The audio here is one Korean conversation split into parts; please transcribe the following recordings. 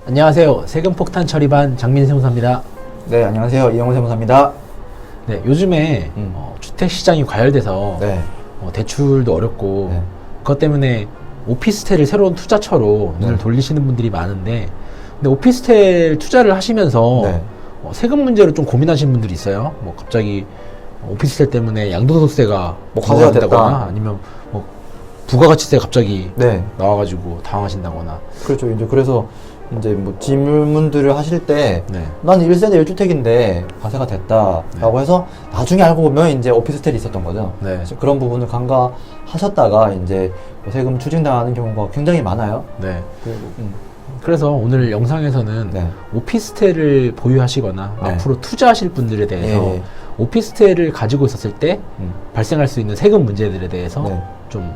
안녕하세요. 세금폭탄 처리반 장민세 무사입니다. 네, 안녕하세요. 이영호 세무사입니다. 네, 요즘에 주택 시장이 과열돼서 네. 대출도 어렵고 네. 그것 때문에 오피스텔을 새로운 투자처로 눈을 네. 돌리시는 분들이 많은데, 근데 오피스텔 투자를 하시면서 네. 세금 문제로 좀 고민하시는 분들이 있어요. 뭐 갑자기 오피스텔 때문에 양도소득세가 뭐 과세가 부과된다거나 됐다. 아니면 뭐 부가가치세 갑자기 네. 나와가지고 당황하신다거나. 그렇죠. 이제 그래서 이제 뭐 질문들을 하실 때 네. 나는 1세대 1주택인데 과세가 됐다라고 해서 나중에 알고 보면 이제 오피스텔이 있었던 거죠. 네. 그래서 그런 부분을 간과하셨다가 이제 세금 추징당하는 경우가 굉장히 많아요. 네. 그리고 그래서 오늘 영상에서는 네. 오피스텔을 보유하시거나 네. 앞으로 투자하실 분들에 대해서 예, 예. 오피스텔을 가지고 있었을 때 발생할 수 있는 세금 문제들에 대해서 네. 좀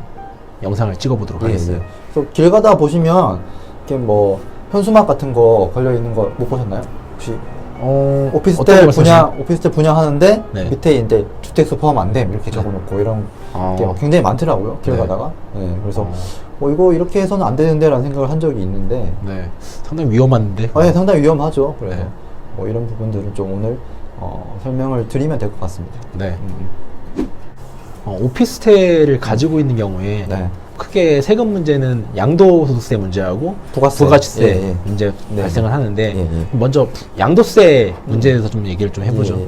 영상을 찍어보도록 예, 하겠어요. 예. 그래서 길 가다 보시면 이렇게 뭐 현수막 같은 거 걸려 있는 거 못 보셨나요? 혹시 어떤 오피스텔 말씀이시죠? 오피스텔 분양하는데 네. 밑에 이제 주택수 포함 안 됨 이렇게 적어놓고 이런 게 굉장히 많더라고요. 길 네. 가다가. 네. 그래서 이거 이렇게 해서는 안 되는데라는 생각을 한 적이 있는데, 네, 상당히 위험한데. 네, 상당히 위험하죠. 그래서 네. 뭐 이런 부분들은 좀 오늘 설명을 드리면 될 것 같습니다. 네. 오피스텔을 가지고 있는 경우에 네. 크게 세금 문제는 양도소득세 문제하고 부가세. 부가가치세 예, 예. 문제 네. 발생을 하는데, 예, 예. 먼저 양도세 문제에 대해서 좀 얘기를 좀 해보죠. 예, 예.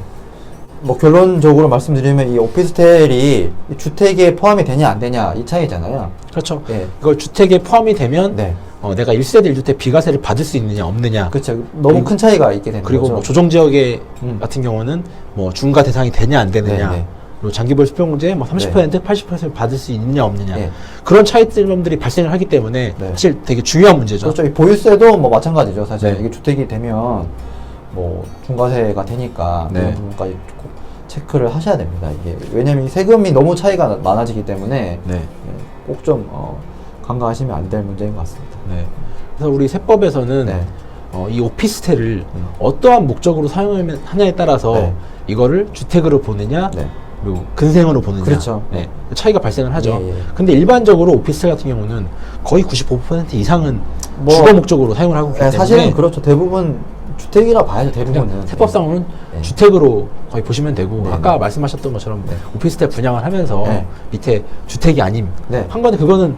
뭐 결론적으로 말씀드리면 이 오피스텔이 이 주택에 포함이 되냐 안 되냐 이 차이잖아요. 그렇죠. 예. 이걸 주택에 포함이 되면 네. 내가 1세대 1주택 비과세를 받을 수 있느냐 없느냐. 그렇죠. 너무 그리고- 큰 차이가 있게 되는 그리고 거죠. 뭐 조정지역의 음. 같은 경우는 뭐 중과 대상이 되냐 안 되느냐. 네, 네. 그리고 장기보유 수표공제 뭐 30%, 80% 받을 수 있느냐 없느냐. 네. 그런 차이점들이 발생을 하기 때문에 네. 사실 되게 중요한 문제죠. 그렇죠. 이 보유세도 뭐 마찬가지죠. 사실 네. 이게 주택이 되면 뭐 중과세가 되니까 네. 그런 부분까지 꼭 체크를 하셔야 됩니다. 이게 왜냐면 이 세금이 너무 차이가 많아지기 때문에 네. 꼭 좀 간과하시면 안 될 문제인 것 같습니다. 네. 그래서 우리 세법에서는 네. 이 오피스텔을 어떠한 목적으로 사용하냐에 따라서 네. 이거를 주택으로 보느냐, 네. 그리고 근생으로 보느냐, 그렇죠. 네, 차이가 발생을 하죠. 예, 예. 근데 일반적으로 오피스텔 같은 경우는 거의 95% 이상은 뭐- 주거 목적으로 사용을 하고 있기 네, 때문에 사실은 그렇죠. 대부분 주택이라 봐야죠. 대부분은. 세법상으로는 네. 주택으로 거의 보시면 되고, 네, 아까 네. 말씀하셨던 것처럼 네. 오피스텔 분양을 하면서 네. 밑에 주택이 아님 네. 한 건데 그거는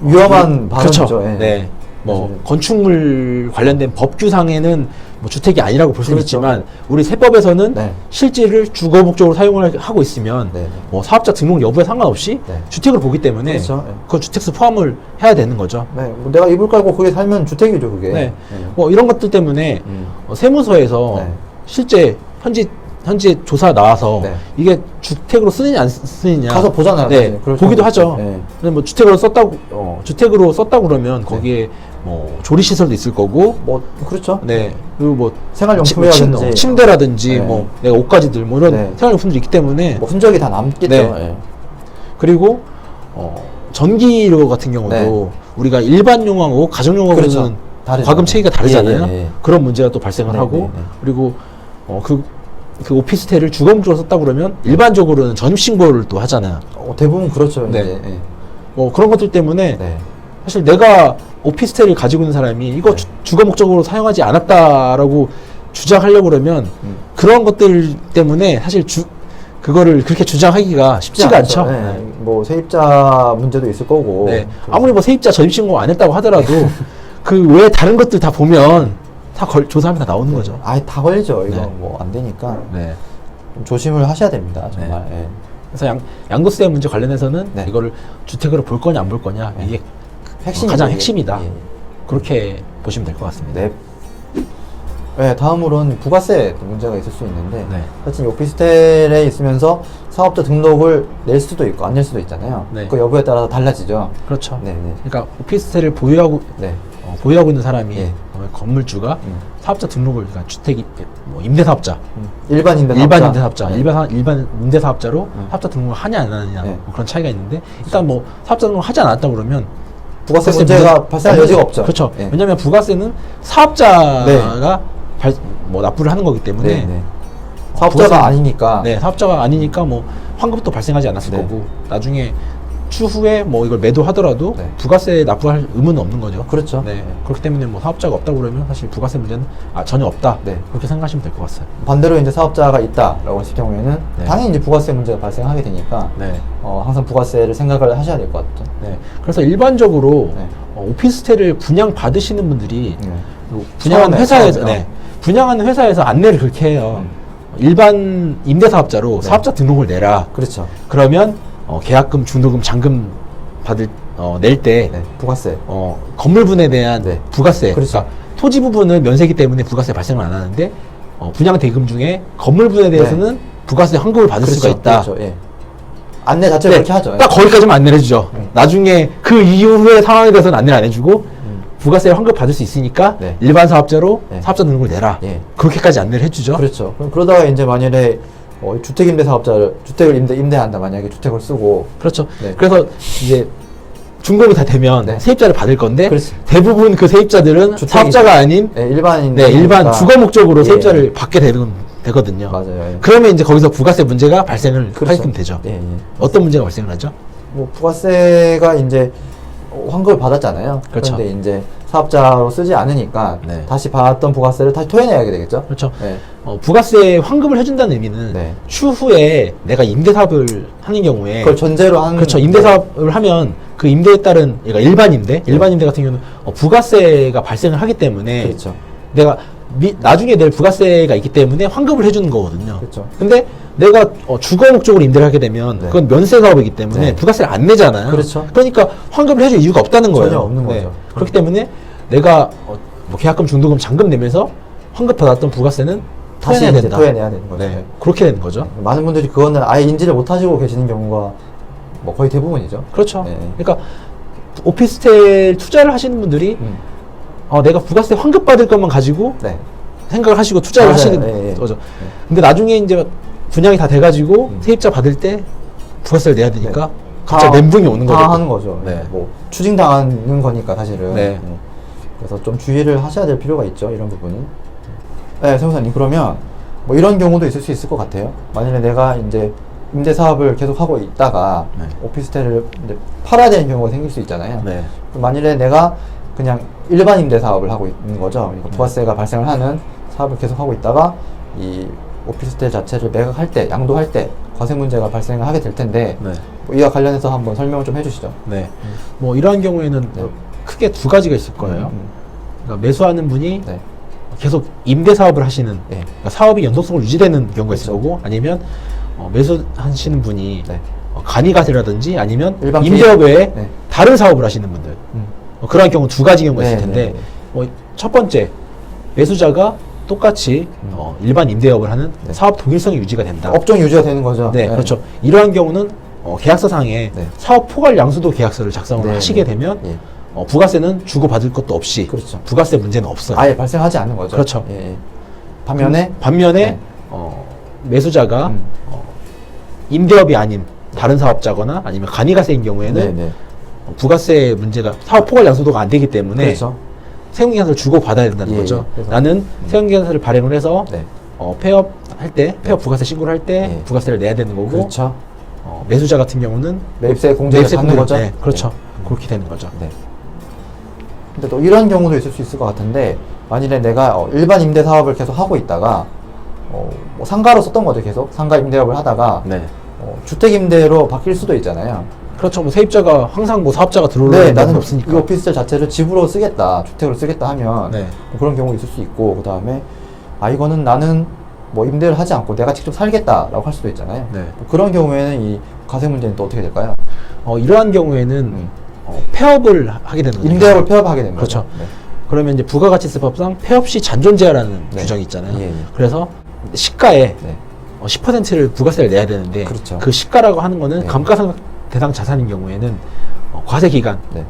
위험한 그렇죠. 발언이죠. 예. 네. 뭐 사실은. 건축물 관련된 법규상에는 뭐 주택이 아니라고 볼 수는 그렇죠. 있지만 우리 세법에서는 네. 실지를 주거 목적으로 사용을 하고 있으면 네, 네. 뭐 사업자 등록 여부에 상관없이 네. 주택을 보기 때문에 그렇죠. 네. 그 주택수 포함을 해야 되는 거죠. 네, 뭐 내가 이불 깔고 거기 살면 주택이죠, 그게. 네. 뭐 이런 것들 때문에 세무서에서 네. 실제 현지 조사 나와서 네. 이게 주택으로 쓰느냐 안 쓰느냐 가서 보잖아요. 네, 네, 그럴 보기도 수도 하죠. 있죠. 네. 근데 뭐 주택으로 썼다고 그러면 거기에 뭐 조리 시설도 있을 거고, 뭐 그렇죠. 네, 그리고 뭐 생활용품이라든지 침대라든지 네. 뭐 내가 옷가지들 뭐 이런 네. 생활용품들이 있기 때문에, 뭐 흔적이 다 남겠죠. 네. 예. 그리고 전기료 같은 경우도 네. 우리가 일반용하고 가정용하고는 그렇죠. 다르죠. 과금 체계가 다르잖아요. 예, 예, 예. 그런 문제가 또 발생을 네, 하고, 네, 네. 그리고 그 오피스텔을 주거목적으로 썼다 그러면 일반적으로는 전입신고를 또 하잖아요. 대부분 그렇죠. 네. 이제. 예. 뭐 그런 것들 때문에 네. 사실 내가 오피스텔을 가지고 있는 사람이 이거 네. 주거 목적으로 사용하지 않았다라고 주장하려고 그러면 그런 것들 때문에 사실 그거를 그렇게 주장하기가 쉽지가 않죠. 네. 뭐 세입자 문제도 있을 거고. 네. 아무리 뭐 세입자 전입신고 안 했다고 하더라도 그 외에 다른 것들 다 보면 다 조사하면 다 나오는 거죠. 아예 다 걸리죠. 이거 네. 뭐 안 되니까 네. 좀 조심을 하셔야 됩니다. 정말. 예. 그래서 양도세 문제 관련해서는 네. 이거를 주택으로 볼 거냐 안 볼 거냐 이게 핵심이죠, 가장 이게. 핵심이다. 예. 그렇게 보시면 될 것 같습니다. 네. 네, 다음으로는 부가세 문제가 있을 수 있는데, 네. 사실 오피스텔에 있으면서 사업자 등록을 낼 수도 있고 안 낼 수도 있잖아요. 네. 그 여부에 따라서 달라지죠. 그렇죠. 네, 네. 그러니까 오피스텔을 보유하고 있는 사람이 예. 건물주가 사업자 등록을, 그러니까 주택 뭐 임대사업자, 일반 임대사업자. 일반 임대사업자, 네. 일반 임대사업자로 사업자 등록을 하냐 안 하느냐 네. 뭐 그런 차이가 있는데, 일단 뭐 사업자 등록을 하지 않았다 그러면 부가세 문제가 발생할 여지가 없죠. 그렇죠. 예. 왜냐하면 부가세는 사업자가 뭐 납부를 하는 거기 때문에 네, 네. 사업자가 부가세- 아니니까. 네, 사업자가 아니니까 뭐 환급도 발생하지 않았을 네. 거고, 나중에 추후에 뭐 이걸 매도하더라도 네. 부가세 납부할 의무는 없는 거죠. 그렇죠. 네. 그렇기 때문에 뭐 사업자가 없다고 그러면 사실 부가세 문제는 전혀 없다. 네. 그렇게 생각하시면 될 것 같아요. 반대로 이제 사업자가 있다라고 하실 경우에는 네. 당연히 이제 부가세 문제가 발생하게 되니까 네. 항상 부가세를 생각을 하셔야 될 것 같죠. 네. 그래서 일반적으로 네. 오피스텔을 분양 받으시는 분들이 네. 분양하는 처음에, 회사에서 처음에, 네. 분양하는 회사에서 안내를 그렇게 해요. 일반 임대사업자로 네. 사업자 등록을 내라. 그렇죠. 그러면 계약금, 중도금, 잔금 낼 때 네. 부가세. 건물분에 대한 네. 부가세, 그렇죠. 그러니까 토지 부분은 면세기 때문에 부가세 발생을 안 하는데 분양 대금 중에 건물분에 대해서는 부가세 환급을 받을 그렇죠. 수가 있다. 그렇죠. 예. 안내 자체를 네, 그렇게 하죠. 딱 거기까지만 안내를 해주죠. 나중에 그 이후의 상황에 대해서는 안내를 안 해주고 부가세 환급 받을 수 있으니까 네. 일반 사업자로 네. 사업자 등록을 내라. 예. 그렇게까지 안내를 해주죠. 그렇죠. 그러다가 이제 만일에 주택임대사업자를 주택을 임대한다 만약에 주택을 쓰고 그렇죠. 네. 그래서 이제 준공이 다 되면 네. 세입자를 받을 건데 그렇지. 대부분 그 세입자들은 주택이- 사업자가 아닌 일반인 네, 일반 주거 목적으로 예. 세입자를 받게 되거든요. 맞아요. 예. 그러면 이제 거기서 부가세 문제가 발생을 그렇죠. 하게끔 되죠. 예, 예. 어떤 문제가 발생을 하죠? 뭐 부가세가 이제 환급을 받았잖아요. 그렇죠. 그런데 이제 사업자로 쓰지 않으니까 네. 다시 받았던 부가세를 다시 토해내야 되겠죠. 그렇죠. 네. 부가세 환급을 해준다는 의미는 네. 추후에 내가 임대사업을 하는 경우에 그걸 전제로 한 그렇죠. 임대사업을 하면 그 임대에 따른 그러니까 일반 임대 같은 경우는 부가세가 발생을 하기 때문에 그렇죠. 내가 나중에 낼 부가세가 있기 때문에 환급을 해주는 거거든요. 그렇죠. 근데 내가 주거 목적으로 임대를 하게 되면 네. 그건 면세 사업이기 때문에 네. 부가세를 안 내잖아요. 그렇죠. 그러니까 환급을 해줄 이유가 없다는 거예요. 전혀 없는 거죠. 그렇기 때문에 내가 뭐 계약금, 중도금, 잔금 내면서 환급 받았던 부가세는 다시 토해내야 이제 된다. 토해내야 되는 거죠. 네. 그렇게 되는 거죠. 많은 분들이 그거는 아예 인지를 못 하시고 계시는 경우가 뭐 거의 대부분이죠. 그렇죠. 네. 그러니까 오피스텔 투자를 하시는 분들이 내가 부가세 환급 받을 것만 가지고 네. 생각을 하시고 투자를 맞아요. 하시는 예, 예. 거죠. 근데 나중에 이제 분양이 다 돼가지고 세입자 받을 때 부가세를 내야 되니까 갑자기 다- 멘붕이 오는 거죠. 다 하는 거죠. 네. 뭐 추징당하는 거니까 사실은. 네. 그래서 좀 주의를 하셔야 될 필요가 있죠. 이런 부분은. 네, 세무사님 그러면 뭐 이런 경우도 있을 수 있을 것 같아요. 만일에 내가 이제 임대 사업을 계속 하고 있다가 네. 오피스텔을 이제 팔아야 되는 경우가 생길 수 있잖아요. 네. 그럼 만일에 내가 그냥 일반 임대 사업을 하고 있는 거죠. 그러니까 부가세가 발생을 하는 사업을 계속 하고 있다가 이 오피스텔 자체를 매각할 때, 양도할 때 과세 문제가 발생을 하게 될 텐데 네. 뭐 이와 관련해서 한번 설명을 좀 해주시죠. 네. 뭐 이러한 경우에는 네. 크게 두 가지가 있을 거예요. 그러니까 매수하는 분이 네. 계속 임대 사업을 하시는 네. 그러니까 사업이 연속성을 유지되는 경우가 있을 그렇죠. 거고 아니면 매수하시는 분이 네. 간이가세라든지 아니면 일반 임대업 외에 네. 다른 사업을 하시는 분들 그러한 경우 두 가지 경우가 있을 네, 텐데 네, 네. 첫 번째 매수자가 똑같이 일반 임대업을 하는 네. 사업 동일성이 유지가 된다. 업종 유지가 되는 거죠. 네, 그렇죠. 이러한 경우는 계약서상에 네. 사업 포괄 양수도 계약서를 작성을 네, 하시게 네. 되면 예. 부가세는 주고 받을 것도 없이 그렇죠. 부가세 문제는 없어요. 아예 발생하지 않는 거죠. 그렇죠. 예, 예. 반면에 반면에 네. 매수자가 임대업이 아닌 다른 사업자거나 아니면 간이가세인 경우에는 네, 네. 부가세 문제가 사업 포괄 양수도가 안 되기 때문에 그렇죠. 세금계산서를 주고 받아야 된다는 예, 거죠. 그래서- 나는 세금계산서를 발행을 해서 네. 폐업 할 때 폐업 부가세 신고를 할 때 예. 부가세를 내야 되는 거고 그렇죠. 매수자 같은 경우는 매입세 공제를 매입세 받는 거죠. 네, 그렇죠. 그렇게 되는 거죠. 네. 근데 또 이런 경우도 있을 수 있을 것 같은데 만일에 내가 일반 임대 사업을 계속 하고 있다가 뭐 상가로 썼던 거죠. 계속 상가 임대업을 하다가 네. 주택 임대로 바뀔 수도 있잖아요. 그렇죠. 뭐 세입자가 항상 뭐 사업자가 네, 들어오는 나는 건 없으니까. 이 오피스텔 자체를 집으로 쓰겠다, 주택으로 쓰겠다 하면 네. 뭐 그런 경우 있을 수 있고 그 다음에 이거는 나는 뭐 임대를 하지 않고 내가 직접 살겠다라고 할 수도 있잖아요. 네. 뭐 그런 경우에는 이 과세 문제는 또 어떻게 될까요? 이러한 경우에는 폐업을 하게 되는 거죠. 임대업을 폐업하게 되는 그렇죠. 거죠. 네. 그러면 이제 부가가치세법상 폐업 시 잔존제하라는 네. 규정이 있잖아요. 예, 예. 그래서 시가에 네. 10%를 부가세를 내야 되는데 그렇죠. 그 시가라고 하는 거는 네. 감가상 대상 자산인 경우에는 과세 기간 네.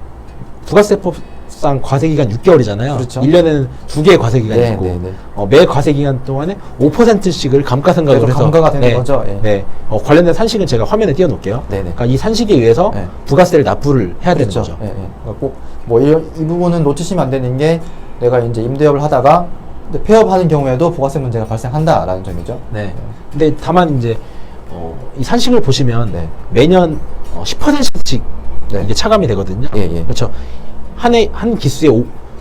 부가세법상 과세 기간 6개월이잖아요. 그렇죠. 1년에는 2개의 과세 기간이 네, 있고 네, 네. 매 과세 기간 동안에 5%씩을 감가상각으로 계속 해서 감가가 되는 네, 거죠. 예. 네. 관련된 산식은 제가 화면에 띄워놓을게요. 네, 네. 그러니까 이 산식에 의해서 네. 부가세를 납부를 해야 되는 거죠. 예, 예. 그러니까 꼭뭐 이 부분은 놓치시면 안 되는 게 내가 이제 임대업을 하다가 근데 폐업하는 경우에도 부가세 문제가 발생한다라는 점이죠. 네. 근데 다만 이제 이 산식을 보시면 네. 매년 10%씩 네. 이게 차감이 되거든요. 예, 예. 그렇죠. 한 기수에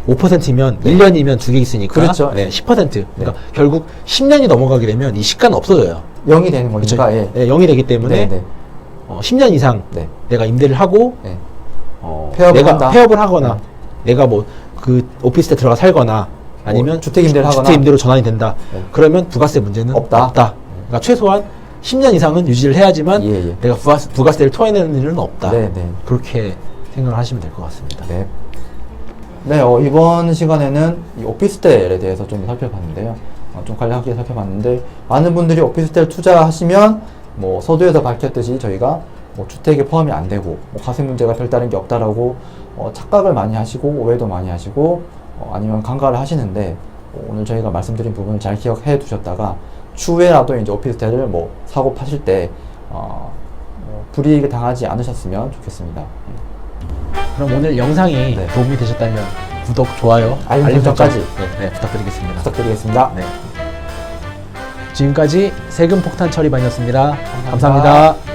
5%이면 네. 1년이면 2개 있으니까 그렇죠. 네, 10%. 그러니까 결국 10년이 넘어가게 되면 이 시가는 없어져요. 0이 되는 그렇죠. 거니까. 예. 네, 0이 되기 때문에 네, 네. 10년 이상 네. 내가 임대를 하고 네. 내가 한다. 폐업을 하거나 네. 내가 뭐 그 오피스텔 들어가 살거나 아니면 주택 임대를 하거나. 주택 임대로 전환이 된다. 네. 그러면 부가세 문제는 없다. 그러니까 최소한 10년 이상은 유지를 해야지만 예, 예. 내가 부가세를 토해내는 일은 없다. 네, 네. 그렇게 생각을 하시면 될 것 같습니다. 네. 네, 이번 시간에는 이 오피스텔에 대해서 좀 살펴봤는데요. 좀 간략하게 살펴봤는데, 많은 분들이 오피스텔 투자하시면, 뭐, 서두에서 밝혔듯이 저희가 뭐 주택에 포함이 안 되고, 뭐 과세 문제가 별다른 게 없다라고 착각을 많이 하시고, 오해도 많이 하시고, 아니면 간과를 하시는데, 오늘 저희가 말씀드린 부분을 잘 기억해 두셨다가, 추후에라도 이제 오피스텔을 뭐 사고 파실 때, 불이익을 당하지 않으셨으면 좋겠습니다. 그럼 오늘 영상이 네. 도움이 되셨다면 구독, 좋아요, 알림 설정까지 네, 부탁드리겠습니다. 부탁드리겠습니다. 네. 지금까지 세금 폭탄 처리반이었습니다. 감사합니다. 감사합니다.